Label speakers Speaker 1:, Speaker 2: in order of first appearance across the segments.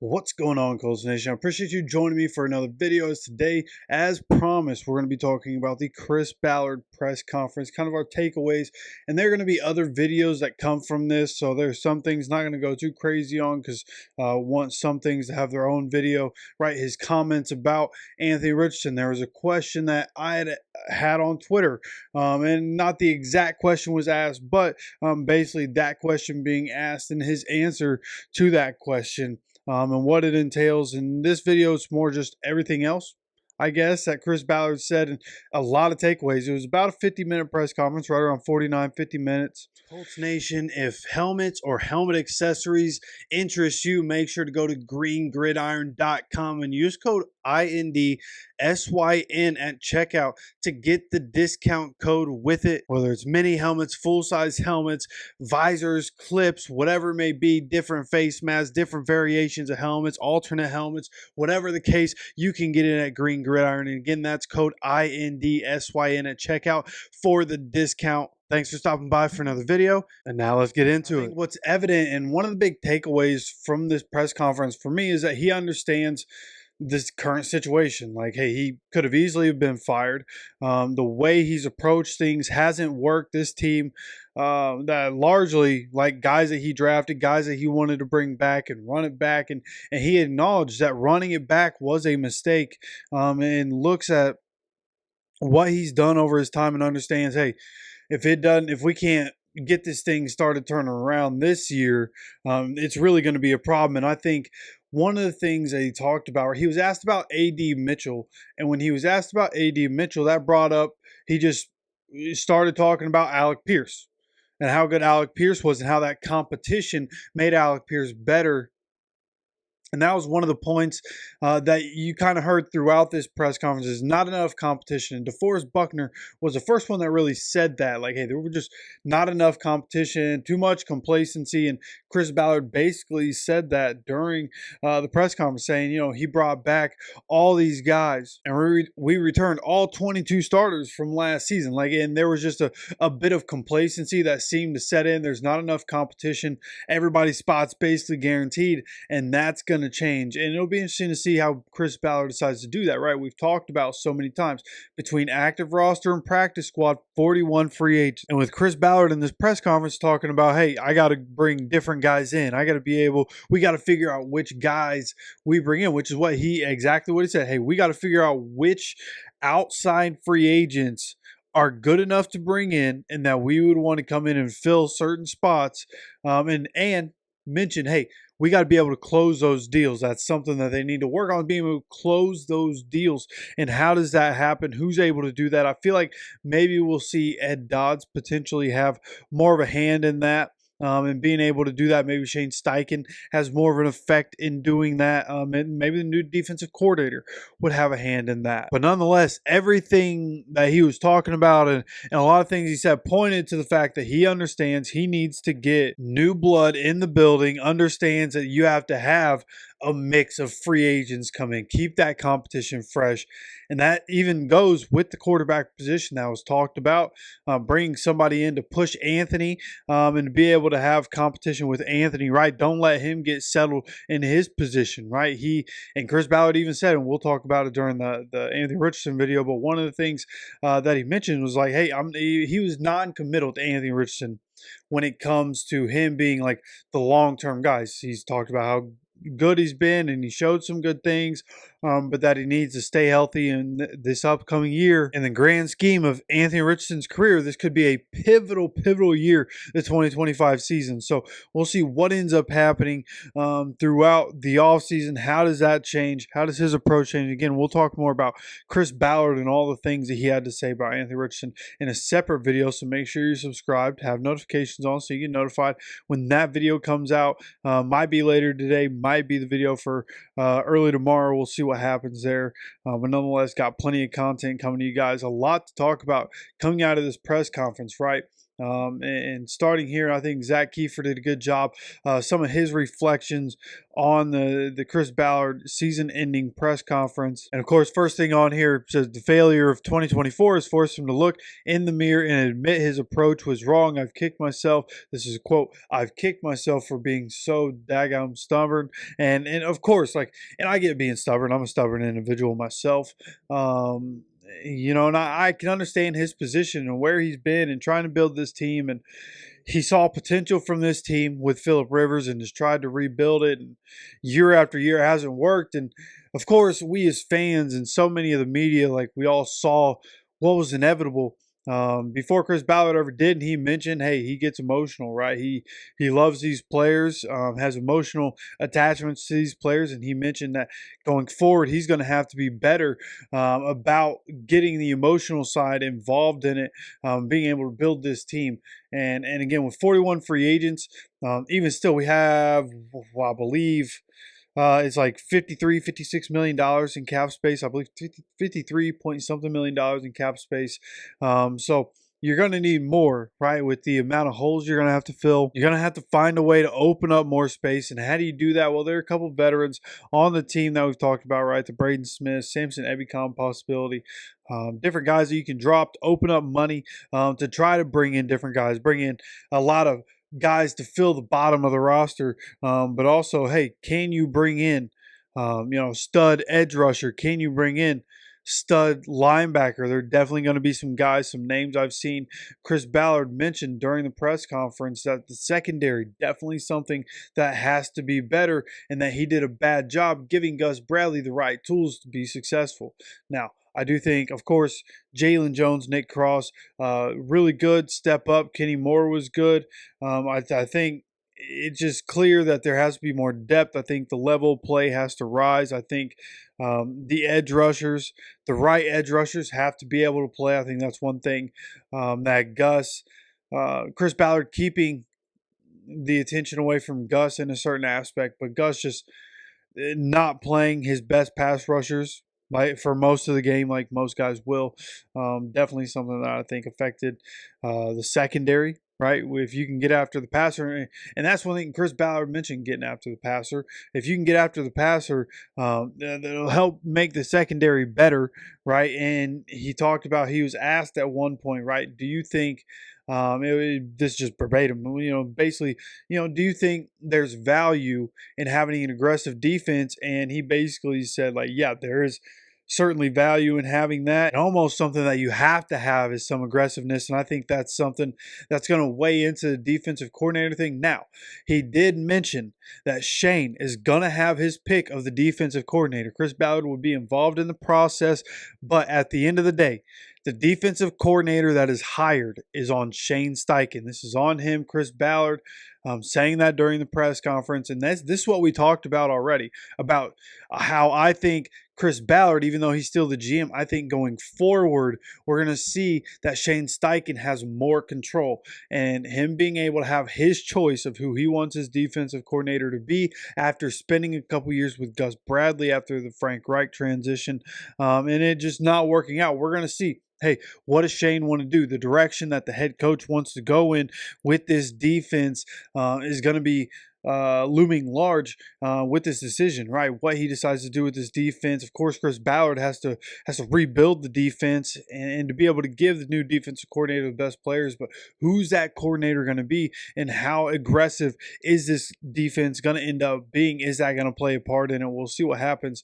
Speaker 1: What's going on, Colts Nation? I appreciate you joining me for another video. Today, as promised, we're going to be talking about the Chris Ballard press conference, kind of our takeaways, and there are going to be other videos that come from this, so there's some things not going to go too crazy on because want some things to have their own video, right? His comments about Anthony Richardson. There was a question that I had on Twitter, and not the exact question was asked, but basically that question being asked and his answer to that question. And what it entails. In this video, it's more just everything else, I guess, that Chris Ballard said, and a lot of takeaways. It was about a 50-minute press conference, right around 49, 50 minutes. Colts Nation, if helmets or helmet accessories interest you, make sure to go to greengridiron.com and use code INDSYN at checkout to get the discount code with it. Whether it's mini helmets, full-size helmets, visors, clips, whatever it may be, different face masks, different variations of helmets, alternate helmets, whatever the case, you can get it at Green Gridiron. And again, that's code INDSYN at checkout for the discount. Thanks for stopping by for another video, and now let's get into it. What's evident, and one of the big takeaways from this press conference for me, is that he understands this current situation. Like, hey, he could have easily been fired. The way he's approached things hasn't worked. This team, that largely, like, guys that he drafted, guys that he wanted to bring back and run it back, and he acknowledged that running it back was a mistake, and looks at what he's done over his time and understands, hey, if we can't get this thing started turning around this year, it's really going to be a problem. And I think one of the things that he talked about, he was asked about A.D. Mitchell, and when he was asked about A.D. Mitchell, that brought up, he just started talking about Alec Pierce and how good Alec Pierce was and how that competition made Alec Pierce better. And that was one of the points that you kind of heard throughout this press conference, is not enough competition. And DeForest Buckner was the first one that really said that. Like, hey, there were just not enough competition, too much complacency. And Chris Ballard basically said that during the press conference, saying, you know, he brought back all these guys and we returned all 22 starters from last season. Like, and there was just a bit of complacency that seemed to set in. There's not enough competition. Everybody's spot's basically guaranteed, and that's going to change. And it'll be interesting to see how Chris Ballard decides to do that, right? We've talked about so many times, between active roster and practice squad, 41 free agents. And with Chris Ballard in this press conference talking about, hey, I got to bring different guys in. We got to figure out which guys we bring in, which is exactly what he said. Hey, we got to figure out which outside free agents are good enough to bring in, and that we would want to come in and fill certain spots, and mention, hey, we got to be able to close those deals. That's something that they need to work on, being able to close those deals. And how does that happen? Who's able to do that? I feel like maybe we'll see Ed Dodds potentially have more of a hand in that. And being able to do that. Maybe Shane Steichen has more of an effect in doing that. And maybe the new defensive coordinator would have a hand in that. But nonetheless, everything that he was talking about and a lot of things he said pointed to the fact that he understands he needs to get new blood in the building, understands that you have to have a mix of free agents come in, keep that competition fresh. And that even goes with the quarterback position that was talked about, bringing somebody in to push Anthony, and to be able to have competition with Anthony, right? Don't let him get settled in his position, right? And Chris Ballard even said, and we'll talk about it during the Anthony Richardson video, but one of the things that he mentioned was like, hey, he was non-committal to Anthony Richardson when it comes to him being like the long-term guys. He's talked about how good he's been, and he showed some good things, but that he needs to stay healthy in this upcoming year. In the grand scheme of Anthony Richardson's career, this could be a pivotal year, the 2025 season. So we'll see what ends up happening throughout the offseason. How does that change? How does his approach change? Again, we'll talk more about Chris Ballard and all the things that he had to say about Anthony Richardson in a separate video, so make sure you're subscribed, have notifications on so you get notified when that video comes out. Might be later today, might be the video for early tomorrow. We'll see what happens there, but nonetheless, got plenty of content coming to you guys. A lot to talk about coming out of this press conference, right? And starting here, I think Zach Kiefer did a good job. Some of his reflections on the Chris Ballard season-ending press conference. And of course, first thing on here says the failure of 2024 has forced him to look in the mirror and admit his approach was wrong. I've kicked myself. This is a quote. I've kicked myself for being so daggone stubborn. And of course, like, and I get being stubborn. I'm a stubborn individual myself. And I can understand his position and where he's been and trying to build this team. And he saw potential from this team with Phillip Rivers and just tried to rebuild it. And year after year, it hasn't worked. And of course, we as fans and so many of the media, like, we all saw what was inevitable. Before Chris Ballard ever did, and he mentioned, hey, he gets emotional, right? He loves these players, has emotional attachments to these players, and he mentioned that going forward, he's going to have to be better about getting the emotional side involved in it, being able to build this team. And again, with 41 free agents, even still, we have, well, I believe, it's like $56 million in cap space. I believe 53 point something million dollars in cap space. So you're going to need more, right? With the amount of holes you're going to have to fill, you're going to have to find a way to open up more space. And how do you do that? Well, there are a couple of veterans on the team that we've talked about, right? The Braden Smith, Samson Ebicom possibility. Different guys that you can drop to open up money, to try to bring in different guys, bring in a lot of guys to fill the bottom of the roster, but also, hey, can you bring in, stud edge rusher? Can you bring in stud linebacker? There are definitely going to be some guys, some names I've seen Chris Ballard mentioned during the press conference that the secondary definitely something that has to be better, and that he did a bad job giving Gus Bradley the right tools to be successful. Now, I do think, of course, Jalen Jones, Nick Cross, really good step up. Kenny Moore was good. I think it's just clear that there has to be more depth. I think the level of play has to rise. I think the edge rushers, the right edge rushers, have to be able to play. I think that's one thing that Chris Ballard keeping the attention away from Gus in a certain aspect, but Gus just not playing his best pass rushers for most of the game, like most guys will. Definitely something that I think affected the secondary, right? If you can get after the passer, and that's one thing Chris Ballard mentioned, getting after the passer. If you can get after the passer, that'll help make the secondary better, right? And he talked about, he was asked at one point, right, do you think, this just verbatim, basically, do you think there's value in having an aggressive defense? And he basically said, like, yeah, there is certainly value in having that. And almost something that you have to have is some aggressiveness. And I think that's something that's going to weigh into the defensive coordinator thing. Now, he did mention that Shane is going to have his pick of the defensive coordinator. Chris Ballard will be involved in the process. But at the end of the day, the defensive coordinator that is hired is on Shane Steichen. This is on him, Chris Ballard, saying that during the press conference. And this is what we talked about already, about how I think Chris Ballard, even though he's still the GM, I think going forward, we're going to see that Shane Steichen has more control, and him being able to have his choice of who he wants his defensive coordinator to be after spending a couple years with Gus Bradley after the Frank Reich transition, and it just not working out. We're going to see, hey, what does Shane want to do? The direction that the head coach wants to go in with this defense is going to be looming large with this decision, right? What he decides to do with this defense. Of course, Chris Ballard has to rebuild the defense and to be able to give the new defensive coordinator the best players. But who's that coordinator going to be, and how aggressive is this defense going to end up being? Is that going to play a part in it? We'll see what happens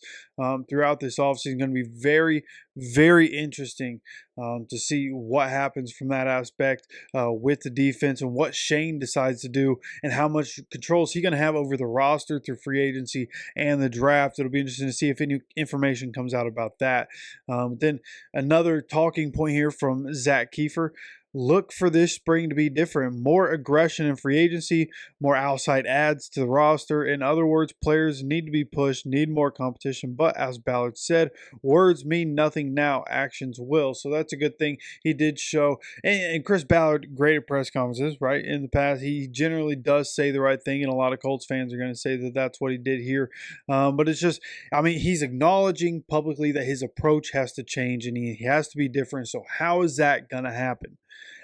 Speaker 1: throughout this offseason. Going to be very, very interesting to see what happens from that aspect with the defense, and what Shane decides to do, and how much control is he going to have over the roster through free agency and the draft. It'll be interesting to see if any information comes out about that. Then another talking point here from Zach Kiefer. Look for this spring to be different. More aggression in free agency, more outside adds to the roster. In other words, players need to be pushed, need more competition. But as Ballard said, words mean nothing now, actions will. So that's a good thing. He did show, and Chris Ballard, great at press conferences, right? In the past, he generally does say the right thing, and a lot of Colts fans are going to say that that's what he did here. But it's just, I mean, he's acknowledging publicly that his approach has to change and he has to be different. So how is that going to happen?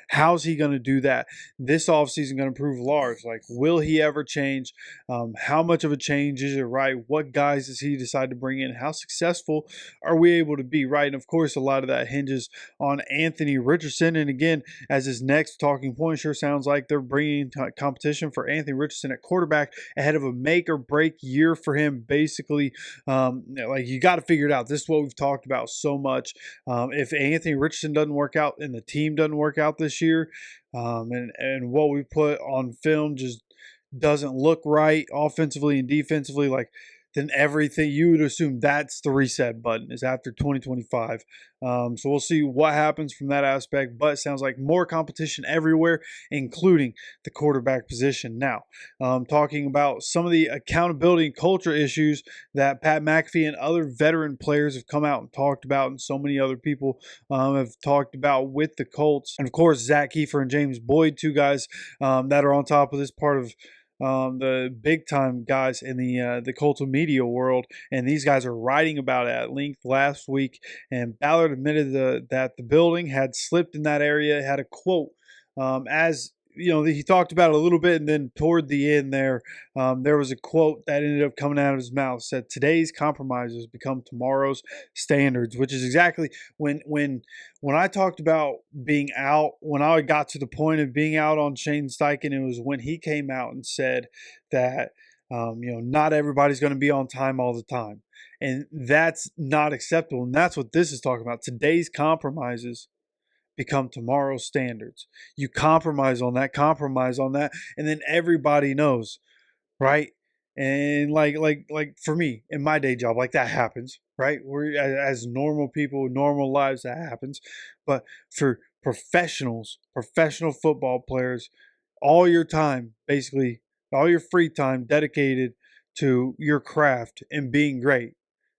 Speaker 1: How's he going to do that? This offseason going to prove large. Like, will he ever change? How much of a change is it, right? What guys does he decide to bring in? How successful are we able to be, right? And of course, a lot of that hinges on Anthony Richardson. And again, as his next talking point, sure sounds like they're bringing competition for Anthony Richardson at quarterback ahead of a make or break year for him. Basically, like, you got to figure it out. This is what we've talked about so much. If Anthony Richardson doesn't work out and the team doesn't work out this year, and what we put on film just doesn't look right offensively and defensively, like, then everything, you would assume that's the reset button is after 2025. So we'll see what happens from that aspect, but it sounds like more competition everywhere, including the quarterback position. Now, talking about some of the accountability and culture issues that Pat McAfee and other veteran players have come out and talked about, and so many other people have talked about with the Colts. And of course, Zach Kiefer and James Boyd, two guys that are on top of this part of the big time guys in the Colts media world, and these guys are writing about it at length last week. And Ballard admitted that the building had slipped in that area. It had a quote, as you know, he talked about it a little bit, and then toward the end there was a quote that ended up coming out of his mouth. Said, "Today's compromises become tomorrow's standards," which is exactly when I talked about being out, when I got to the point of being out on Shane Steichen, it was when he came out and said that not everybody's going to be on time all the time, and that's not acceptable. And that's what this is talking about. Today's compromises become tomorrow's standards. You compromise on that, and then everybody knows, right? And like for me in my day job, like, that happens, right? We're as normal people, normal lives, that happens. But for professional football players, all your time, basically all your free time dedicated to your craft and being great.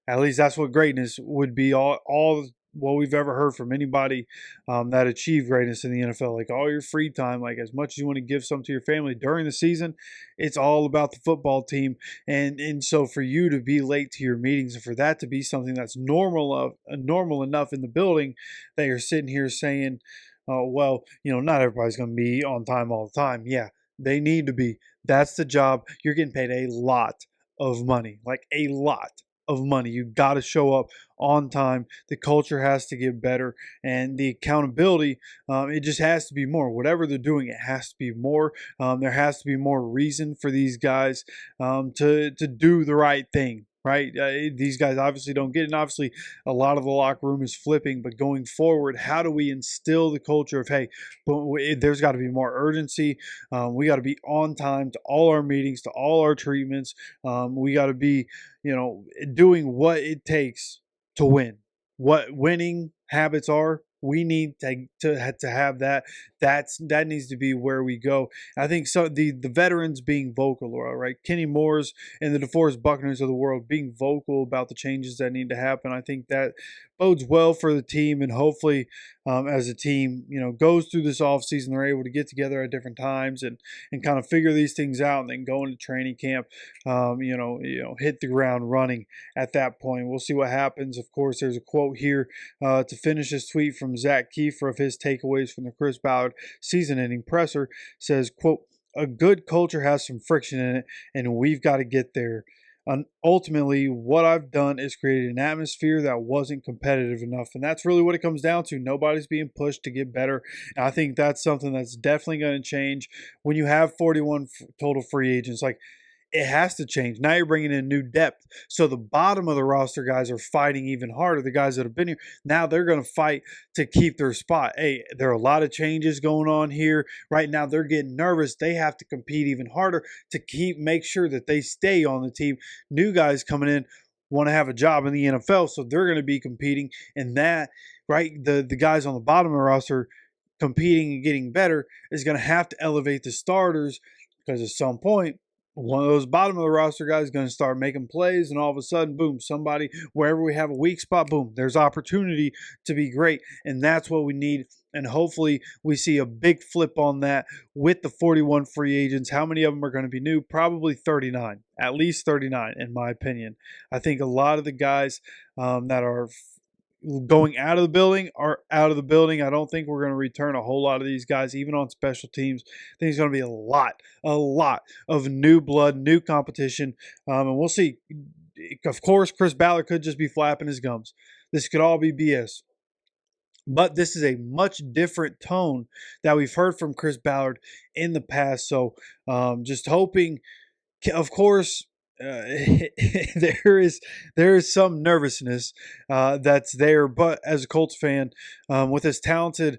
Speaker 1: At least that's what greatness would be. All what we've ever heard from anybody that achieved greatness in the NFL. Like, all your free time, like, as much as you want to give some to your family during the season, it's all about the football team. And so for you to be late to your meetings, and for that to be something that's normal enough in the building, that you're sitting here saying, well, not everybody's going to be on time all the time. Yeah, they need to be. That's the job. You're getting paid a lot of money, like a lot of money. You got to show up on time. The culture has to get better, and the accountability, it just has to be more. Whatever they're doing, it has to be more. There has to be more reason for these guys to do the right thing. Right? These guys obviously don't get it. And obviously, a lot of the locker room is flipping. But going forward, how do we instill the culture of, hey, there's got to be more urgency. We got to be on time to all our meetings, to all our treatments. We got to be, doing what it takes to win. What winning habits are, we need to have that. That needs to be where we go. I think so. The veterans being vocal, right? Kenny Moore's and the DeForest Buckners of the world being vocal about the changes that need to happen. I think that bodes well for the team, and hopefully, as a team, goes through this offseason, they're able to get together at different times and kind of figure these things out, and then go into training camp, hit the ground running at that point. We'll see what happens. Of course, there's a quote here to finish this tweet from Zach Kiefer of his takeaways from the Chris Ballard season-ending presser. Says, quote, "A good culture has some friction in it, and we've got to get there. And ultimately, what I've done is created an atmosphere that wasn't competitive enough." And that's really what it comes down to. Nobody's being pushed to get better. And I think that's something that's definitely going to change when you have 41 total free agents. Like, it has to change. Now you're bringing in new depth. So the bottom of the roster guys are fighting even harder. The guys that have been here, now they're going to fight to keep their spot. Hey, there are a lot of changes going on here. Right now they're getting nervous. They have to compete even harder to make sure that they stay on the team. New guys coming in want to have a job in the NFL, so they're going to be competing. And that, right, the guys on the bottom of the roster competing and getting better is going to have to elevate the starters, because at some point, one of those bottom of the roster guys is going to start making plays, and all of a sudden, boom, somebody, wherever we have a weak spot, boom, there's opportunity to be great. And that's what we need. And hopefully we see a big flip on that with the 41 free agents. How many of them are going to be new? Probably 39, at least 39, in my opinion. I think a lot of the guys that are going out of the building are out of the building. I don't think we're going to return a whole lot of these guys, even on special teams. I think it's going to be a lot of new blood, new competition, and we'll see. Of course, Chris Ballard could just be flapping his gums. This could all be BS. But this is a much different tone that we've heard from Chris Ballard in the past. So just hoping, of course, there is some nervousness that's there, but as a Colts fan, with as talented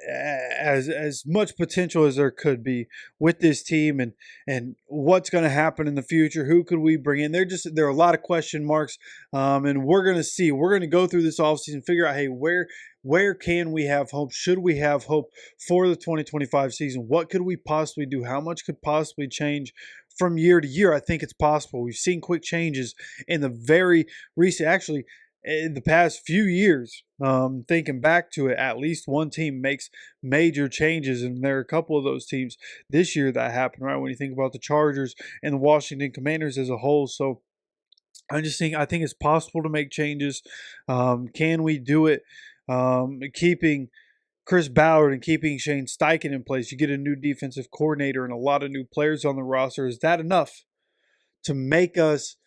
Speaker 1: as much potential as there could be with this team, and what's going to happen in the future, who could we bring in? There are a lot of question marks, and we're going to see. We're going to go through this offseason, figure out, hey, where can we have hope? Should we have hope for the 2025 season? What could we possibly do? How much could possibly change from year to year? I think it's possible. We've seen quick changes in the very recent, actually, in the past few years. Thinking back to it, at least one team makes major changes, and there are a couple of those teams this year that happened, right? When you think about the Chargers and the Washington Commanders as a whole. So I think it's possible to make changes. Can we do it? Keeping Chris Ballard and keeping Shane Steichen in place, you get a new defensive coordinator and a lot of new players on the roster. Is that enough to make us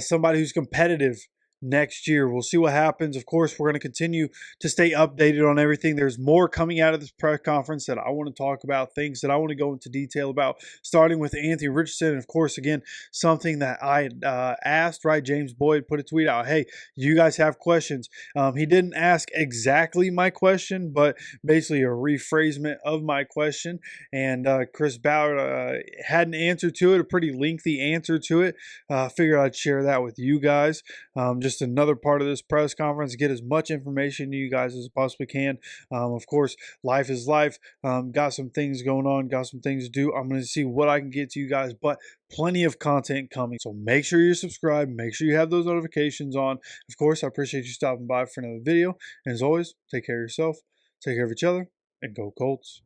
Speaker 1: somebody who's competitive next year? We'll see what happens. Of course, we're going to continue to stay updated on everything. There's more coming out of this press conference that I want to talk about, things that I want to go into detail about, starting with Anthony Richardson. And of course, again, something that I asked, right? James Boyd put a tweet out, hey, you guys have questions. He didn't ask exactly my question, but basically a rephrasement of my question. And Chris Ballard had an answer to it, a pretty lengthy answer to it. Figured I'd share that with you guys. Just another part of this press conference, get as much information to you guys as I possibly can. Of course, life is life. Got some things going on, got some things to do. I'm going to see what I can get to you guys, but plenty of content coming. So make sure you're subscribed. Make sure you have those notifications on. Of course, I appreciate you stopping by for another video. And as always, take care of yourself, take care of each other, and go Colts.